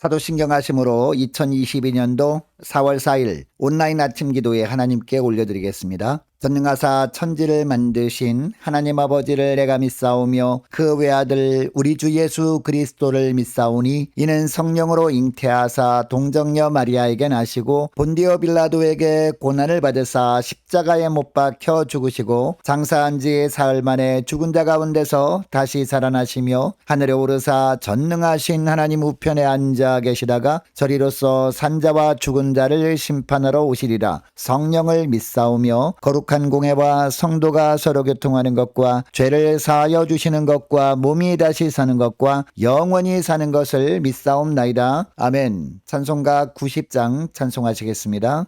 사도신경하심으로 2022년도 4월 4일 온라인 아침 기도에 하나님께 올려드리겠습니다. 전능하사 천지를 만드신 하나님 아버지를 내가 믿사오며 그 외아들 우리 주 예수 그리스도를 믿사오니 이는 성령으로 잉태하사 동정녀 마리아에게 나시고 본디오 빌라도에게 고난을 받으사 십자가에 못 박혀 죽으시고 장사한 지 사흘 만에 죽은 자 가운데서 다시 살아나시며 하늘에 오르사 전능하신 하나님 우편에 앉아 계시다가 저리로서 산자와 죽은 자를 심판하러 오시리라. 성령을 믿사오며 거룩한 공회와 성도가 서로 교통하는 것과 죄를 사하여 주시는 것과 몸이 다시 사는 것과 영원히 사는 것을 믿사옵나이다. 아멘. 찬송가 90장 찬송하시겠습니다.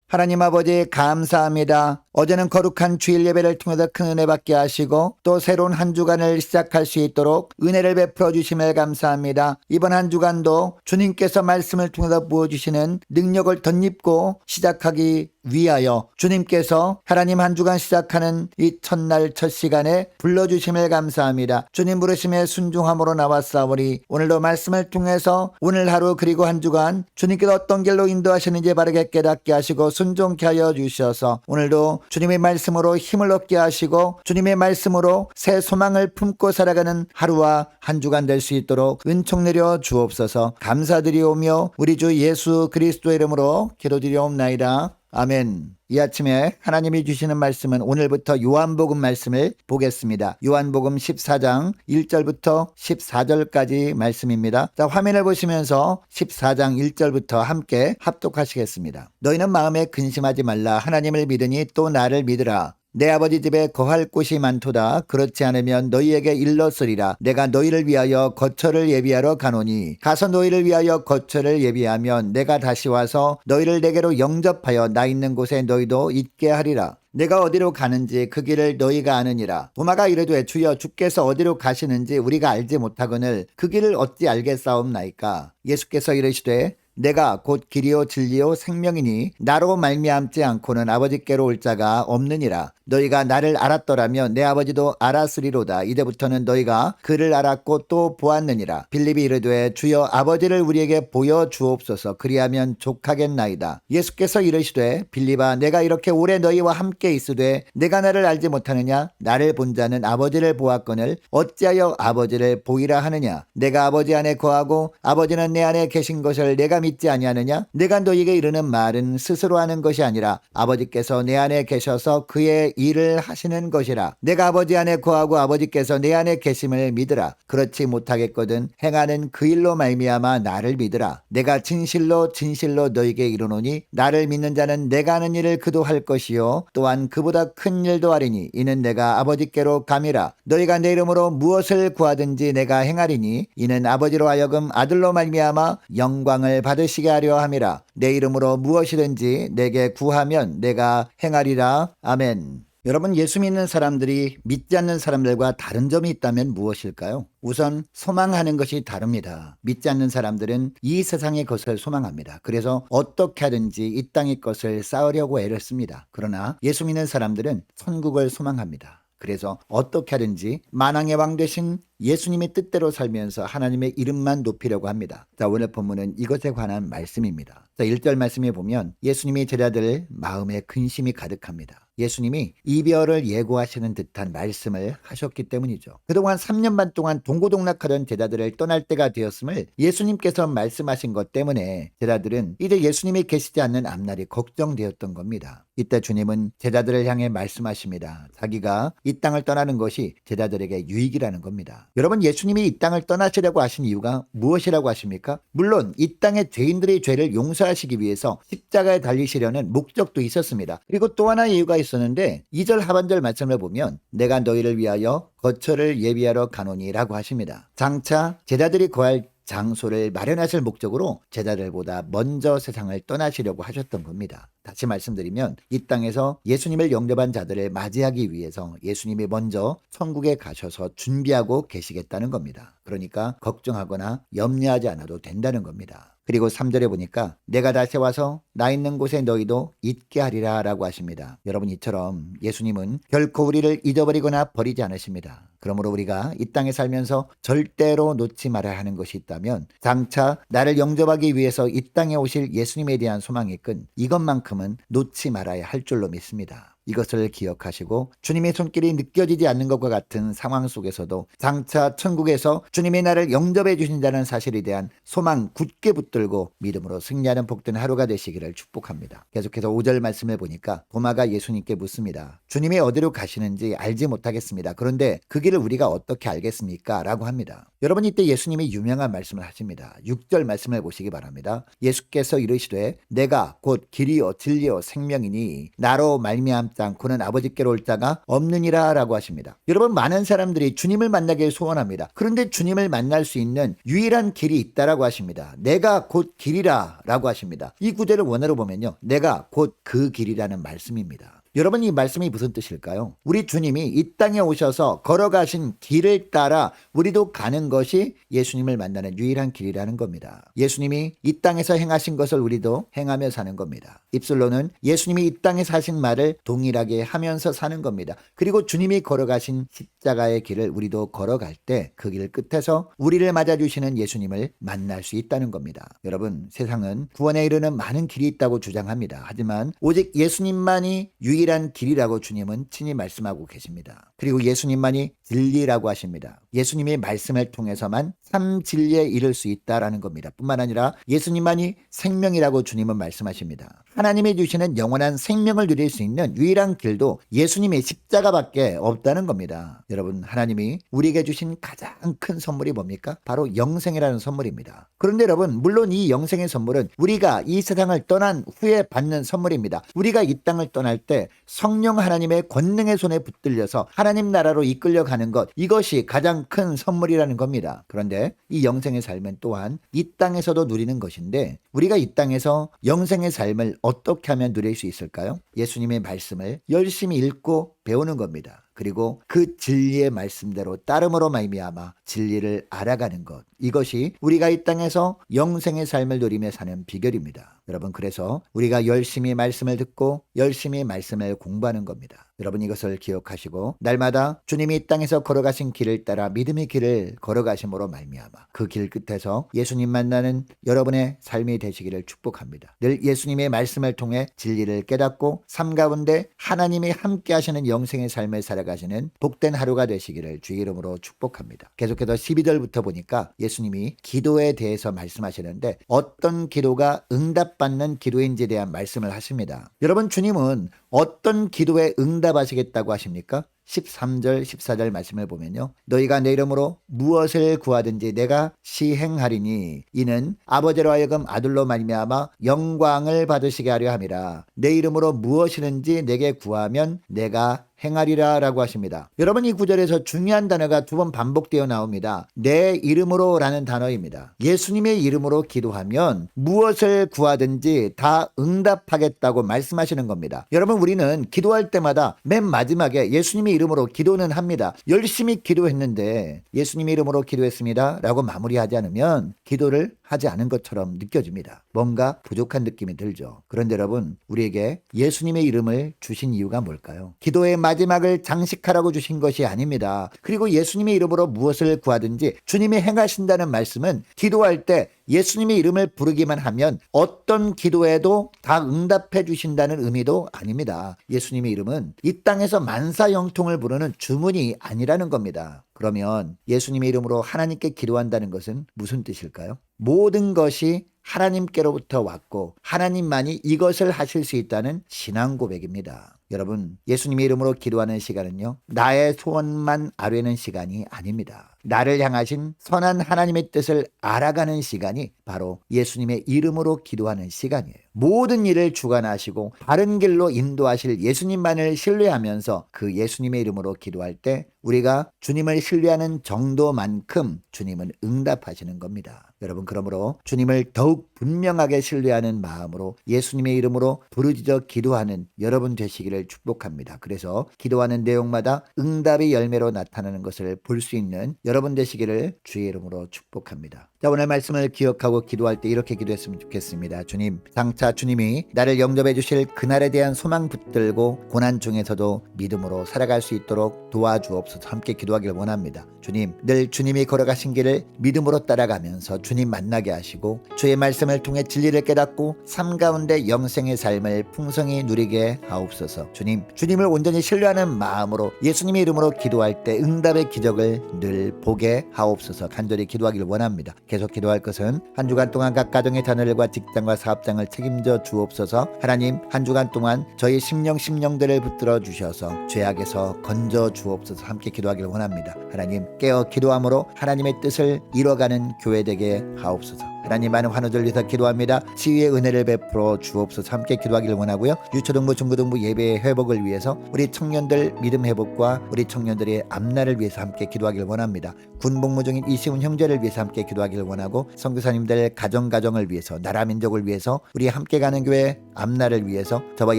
하나님 아버지 감사합니다. 어제는 거룩한 주일 예배를 통해서 큰 은혜 받게 하시고 또 새로운 한 주간을 시작할 수 있도록 은혜를 베풀어 주심을 감사합니다. 이번 한 주간도 주님께서 말씀을 통해서 부어주시는 능력을 덧입고 시작하기 위하여 주님께서 하나님 한 주간 시작하는 이 첫날 첫 시간에 불러주심을 감사합니다. 주님 부르심에 순종함으로 나왔사오니 오늘도 말씀을 통해서 오늘 하루 그리고 한 주간 주님께서 어떤 길로 인도하시는지 바르게 깨닫게 하시고 순종케 하여 주셔서 오늘도 주님의 말씀으로 힘을 얻게 하시고 주님의 말씀으로 새 소망을 품고 살아가는 하루와 한 주간 될 수 있도록 은총 내려 주옵소서. 감사드리오며 우리 주 예수 그리스도의 이름으로 기도드리옵나이다. 아멘. 이 아침에 하나님이 주시는 말씀은 오늘부터 요한복음 말씀을 보겠습니다. 요한복음 14장 1절부터 14절까지 말씀입니다. 자, 화면을 보시면서 14장 1절부터 함께 합독하시겠습니다. 너희는 마음에 근심하지 말라. 하나님을 믿으니 또 나를 믿으라. 내 아버지 집에 거할 곳이 많도다. 그렇지 않으면 너희에게 일렀으리라. 내가 너희를 위하여 거처를 예비하러 가노니 가서 너희를 위하여 거처를 예비하면 내가 다시 와서 너희를 내게로 영접하여 나 있는 곳에 너희도 있게 하리라. 내가 어디로 가는지 그 길을 너희가 아느니라. 도마가 이르되 주여 주께서 어디로 가시는지 우리가 알지 못하거늘 그 길을 어찌 알겠사옵나이까. 예수께서 이르시되 내가 곧 길이요 진리요 생명이니 나로 말미암지 않고는 아버지께로 올 자가 없느니라. 너희가 나를 알았더라면 내 아버지도 알았으리로다. 이제부터는 너희가 그를 알았고 또 보았느니라. 빌립이 이르되 주여 아버지를 우리에게 보여 주옵소서. 그리하면 족하겠나이다. 예수께서 이르시되 빌립아 내가 이렇게 오래 너희와 함께 있으되 내가 나를 알지 못하느냐. 나를 본 자는 아버지를 보았거늘 어찌하여 아버지를 보이라 하느냐. 내가 아버지 안에 거하고 아버지는 내 안에 계신 것을 내가 믿지 아니하느냐? 내가 너희에게 이르는 말은 스스로 하는 것이 아니라 아버지께서 내 안에 계셔서 그의 일을 하시는 것이라. 내가 아버지 안에 거하고 아버지께서 내 안에 계심을 믿으라. 그렇지 못하겠거든 행하는 그 일로 말미암아 나를 믿으라. 내가 진실로 진실로 너희에게 이르노니 나를 믿는 자는 내가 하는 일을 그도 할 것이요 또한 그보다 큰 일도 하리니 이는 내가 아버지께로 감이라. 너희가 내 이름으로 무엇을 구하든지 내가 행하리니 이는 아버지로 하여금 아들로 말미암아 영광을 받으시게 하려 함이라. 내 이름으로 무엇이든지 내게 구하면 내가 행하리라. 아멘. 여러분, 예수 믿는 사람들이 믿지 않는 사람들과 다른 점이 있다면 무엇일까요? 우선 소망하는 것이 다릅니다. 믿지 않는 사람들은 이 세상의 것을 소망합니다. 그래서 어떻게 하든지 이 땅의 것을 쌓으려고 애를 씁니다. 그러나 예수 믿는 사람들은 천국을 소망합니다. 그래서 어떻게 하든지 만왕의 왕 되신 예수님의 뜻대로 살면서 하나님의 이름만 높이려고 합니다. 자, 오늘 본문은 이것에 관한 말씀입니다. 자, 1절 말씀에 보면 예수님이 제자들 마음에 근심이 가득합니다. 예수님이 이별을 예고하시는 듯한 말씀을 하셨기 때문이죠. 그동안 3년 반 동안 동고동락하던 제자들을 떠날 때가 되었음을 예수님께서 말씀하신 것 때문에 제자들은 이제 예수님이 계시지 않는 앞날이 걱정되었던 겁니다. 이때 주님은 제자들을 향해 말씀하십니다. 자기가 이 땅을 떠나는 것이 제자들에게 유익이라는 겁니다. 여러분, 예수님이 이 땅을 떠나시려고 하신 이유가 무엇이라고 하십니까? 물론 이 땅의 죄인들의 죄를 용서하시기 위해서 십자가에 달리시려는 목적도 있었습니다. 그리고 또 하나의 이유가 있었는데 2절 하반절 말씀을 보면 내가 너희를 위하여 거처를 예비하러 가노니라고 하십니다. 장차 제자들이 거할 장소를 마련하실 목적으로 제자들보다 먼저 세상을 떠나시려고 하셨던 겁니다. 다시 말씀드리면 이 땅에서 예수님을 영접한 자들을 맞이하기 위해서 예수님이 먼저 천국에 가셔서 준비하고 계시겠다는 겁니다. 그러니까 걱정하거나 염려하지 않아도 된다는 겁니다. 그리고 3절에 보니까 내가 다시 와서 나 있는 곳에 너희도 있게 하리라 라고 하십니다. 여러분, 이처럼 예수님은 결코 우리를 잊어버리거나 버리지 않으십니다. 그러므로 우리가 이 땅에 살면서 절대로 놓지 말아야 하는 것이 있다면 장차 나를 영접하기 위해서 이 땅에 오실 예수님에 대한 소망이 끈 이것만큼은 놓지 말아야 할 줄로 믿습니다. 이것을 기억하시고 주님의 손길이 느껴지지 않는 것과 같은 상황 속에서도 장차 천국에서 주님이 나를 영접해 주신다는 사실에 대한 소망 굳게 붙들고 믿음으로 승리하는 복된 하루가 되시기를 축복합니다. 계속해서 5절 말씀을 보니까 도마가 예수님께 묻습니다. 주님이 어디로 가시는지 알지 못하겠습니다. 그런데 그 길을 우리가 어떻게 알겠습니까? 라고 합니다. 여러분, 이때 예수님이 유명한 말씀을 하십니다. 6절 말씀을 보시기 바랍니다. 예수께서 이르시되 내가 곧 길이요 진리요 생명이니 나로 말미암지 않고는 아버지께로 올 자가 없느니라 라고 하십니다. 여러분, 많은 사람들이 주님을 만나길 소원합니다. 그런데 주님을 만날 수 있는 유일한 길이 있다라고 하십니다. 내가 곧 길이라 라고 하십니다. 이 구절을 원어로 보면요, 내가 곧 그 길이라는 말씀입니다. 여러분, 이 말씀이 무슨 뜻일까요? 우리 주님이 이 땅에 오셔서 걸어가신 길을 따라 우리도 가는 것이 예수님을 만나는 유일한 길이라는 겁니다. 예수님이 이 땅에서 행하신 것을 우리도 행하며 사는 겁니다. 입술로는 예수님이 이 땅에서 하신 말을 동일하게 하면서 사는 겁니다. 그리고 주님이 걸어가신 십자가의 길을 우리도 걸어갈 때 그 길 끝에서 우리를 맞아주시는 예수님을 만날 수 있다는 겁니다. 여러분, 세상은 구원에 이르는 많은 길이 있다고 주장합니다. 하지만 오직 예수님만이 유일한 길이라고 주님은 친히 말씀하고 계십니다. 그리고 예수님만이 진리라고 하십니다. 예수님의 말씀을 통해서만 참 진리에 이를 수 있다라는 겁니다. 뿐만 아니라 예수님만이 생명이라고 주님은 말씀하십니다. 하나님이 주시는 영원한 생명을 누릴 수 있는 유일한 길도 예수님의 십자가밖에 없다는 겁니다. 여러분, 하나님이 우리에게 주신 가장 큰 선물이 뭡니까? 바로 영생이라는 선물입니다. 그런데 여러분, 물론 이 영생의 선물은 우리가 이 세상을 떠난 후에 받는 선물입니다. 우리가 이 땅을 떠날 때 성령 하나님의 권능의 손에 붙들려서 하나님 나라로 이끌려가는 것, 이것이 가장 큰 선물이라는 겁니다. 그런데 이 영생의 삶은 또한 이 땅에서도 누리는 것인데 우리가 이 땅에서 영생의 삶을 어떻게 하면 누릴 수 있을까요? 예수님의 말씀을 열심히 읽고 배우는 겁니다. 그리고 그 진리의 말씀대로 따름으로 말미암아 진리를 알아가는 것, 이것이 우리가 이 땅에서 영생의 삶을 누리며 사는 비결입니다. 여러분, 그래서 우리가 열심히 말씀을 듣고 열심히 말씀을 공부하는 겁니다. 여러분, 이것을 기억하시고 날마다 주님이 이 땅에서 걸어가신 길을 따라 믿음의 길을 걸어가심으로 말미암아 그 길 끝에서 예수님 만나는 여러분의 삶이 되시기를 축복합니다. 늘 예수님의 말씀을 통해 진리를 깨닫고 삶 가운데 하나님이 함께 하시는 영생의 삶을 살아가시는 복된 하루가 되시기를 주의 이름으로 축복합니다. 계속해서 12절부터 보니까 예수님 예수님이 기도에 대해서 말씀하시는데 어떤 기도가 응답받는 기도인지에 대한 말씀을 하십니다. 여러분, 주님은 어떤 기도에 응답하시겠다고 하십니까? 13절 14절 말씀을 보면요, 너희가 내 이름으로 무엇을 구하든지 내가 시행하리니 이는 아버지로 하여금 아들로 말미암아 영광을 받으시게 하려 함이라. 내 이름으로 무엇이든지 내게 구하면 내가 행하리라 라고 하십니다. 여러분, 이 구절에서 중요한 단어가 두 번 반복되어 나옵니다. 내 이름으로 라는 단어입니다. 예수님의 이름으로 기도하면 무엇을 구하든지 다 응답하겠다고 말씀하시는 겁니다. 여러분, 우리는 기도할 때마다 맨 마지막에 예수님의 이름으로 기도는 합니다. 열심히 기도했는데 예수님의 이름으로 기도했습니다 라고 마무리하지 않으면 기도를 하지 않은 것처럼 느껴집니다. 뭔가 부족한 느낌이 들죠. 그런데 여러분, 우리에게 예수님의 이름을 주신 이유가 뭘까요? 기도의 마지막을 장식하라고 주신 것이 아닙니다. 그리고 예수님의 이름으로 무엇을 구하든지 주님이 행하신다는 말씀은 기도할 때 예수님의 이름을 부르기만 하면 어떤 기도에도 다 응답해 주신다는 의미도 아닙니다. 예수님의 이름은 이 땅에서 만사형통을 부르는 주문이 아니라는 겁니다. 그러면 예수님의 이름으로 하나님께 기도한다는 것은 무슨 뜻일까요? 모든 것이 하나님께로부터 왔고 하나님만이 이것을 하실 수 있다는 신앙 고백입니다. 여러분, 예수님의 이름으로 기도하는 시간은요, 나의 소원만 아뢰는 시간이 아닙니다. 나를 향하신 선한 하나님의 뜻을 알아가는 시간이 바로 예수님의 이름으로 기도하는 시간이에요. 모든 일을 주관하시고 바른 길로 인도하실 예수님만을 신뢰하면서 그 예수님의 이름으로 기도할 때 우리가 주님을 신뢰하는 정도만큼 주님은 응답하시는 겁니다. 여러분, 그러므로 주님을 더욱 분명하게 신뢰하는 마음으로 예수님의 이름으로 부르짖어 기도하는 여러분 되시기를 축복합니다. 그래서 기도하는 내용마다 응답의 열매로 나타나는 것을 볼 수 있는 여러분 되시기를 주의 이름으로 축복합니다. 자, 오늘 말씀을 기억하고 기도할 때 이렇게 기도했으면 좋겠습니다. 주님, 장차 주님이 나를 영접해 주실 그날에 대한 소망 붙들고 고난 중에서도 믿음으로 살아갈 수 있도록 도와주옵소서. 함께 기도하길 원합니다. 주님, 늘 주님이 걸어가신 길을 믿음으로 따라가면서 주님 만나게 하시고 주의 말씀을 통해 진리를 깨닫고 삶 가운데 영생의 삶을 풍성히 누리게 하옵소서. 주님, 주님을 온전히 신뢰하는 마음으로 예수님의 이름으로 기도할 때 응답의 기적을 늘 보게 하옵소서. 간절히 기도하길 원합니다. 계속 기도할 것은 한 주간 동안 각 가정의 자녀들과 직장과 사업장을 책임져 주옵소서. 하나님, 한 주간 동안 저희 심령들을 붙들어 주셔서 죄악에서 건져 주옵소서. 함께 기도하길 원합니다. 하나님, 깨어 기도함으로 하나님의 뜻을 이뤄가는 교회 되게 하옵소서. 하나님, 많은 환우들 위해서 기도합니다. 치유의 은혜를 베풀어 주옵소서. 함께 기도하길 원하고요. 유초등부 중고등부 예배의 회복을 위해서 우리 청년들 믿음 회복과 우리 청년들의 앞날을 위해서 함께 기도하길 원합니다. 군복무 중인 이시훈 형제를 위해서 함께 기도하길 원하고 선교사님들 가정을 위해서 나라 민족을 위해서 우리 함께 가는 교회 앞날을 위해서 저와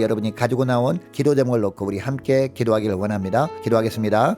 여러분이 가지고 나온 기도 제목을 놓고 우리 함께 기도하길 원합니다. 기도하겠습니다.